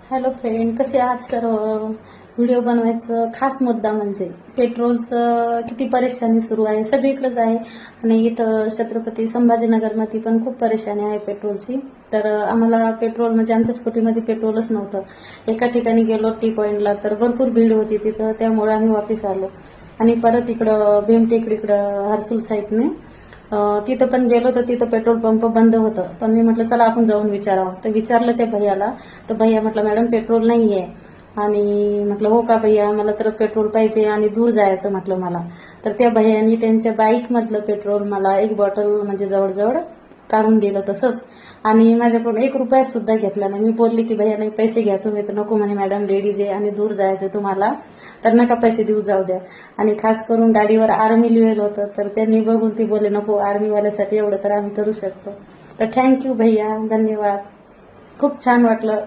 Hello friend, कसे आहात सर्व. व्हिडिओ बनवायचं खास मुद्दा म्हणजे पेट्रोलचं किती परेशानी सुरू आहे, सगळीकडेच आहे. आणि इथं छत्रपती संभाजीनगरमध्ये पण खूप परेशानी आहे पेट्रोलची. तर आम्हाला पेट्रोल म्हणजे आमच्या स्कूटीमध्ये पेट्रोलच नव्हतं. एका ठिकाणी गेलो टी पॉईंटला तर भरपूर भीड होती तिथं, त्यामुळे आम्ही वापस आलो. आणि परत इकडं भीमटेकडीकडं हर्सुल साईडने तिथं पण गेलो तर तिथं पेट्रोल पंप बंद होतं. पण मी म्हटलं चला आपण जाऊन विचारावं. तर विचारलं त्या भैयाला. तर भैया म्हटलं मॅडम पेट्रोल नाही आहे. आणि म्हटलं हो का भैया, मला तर पेट्रोल पाहिजे आणि दूर जायचं म्हटलं मला. तर त्या भैयानी त्यांच्या बाईकमधलं पेट्रोल मला एक बॉटल म्हणजे जवळजवळ काढून दिलं तसंच. आणि माझ्याकडून 1 रुपया सुद्धा घेतला नाही. मी बोलली की भैया नाही पैसे घ्या तुम्ही. तर नको म्हणे मॅडम लेडीज आहे आणि दूर जायचं तुम्हाला, तर नका पैसे देऊ, जाऊ द्या. आणि खास करून गाडीवर आर्मी लिहिलं होतं तर त्यांनी बघून ती बोलले नको, आर्मीवाल्यासाठी एवढं तर आम्ही करू शकतो. तर थँक्यू भैया, धन्यवाद. खूप छान वाटलं.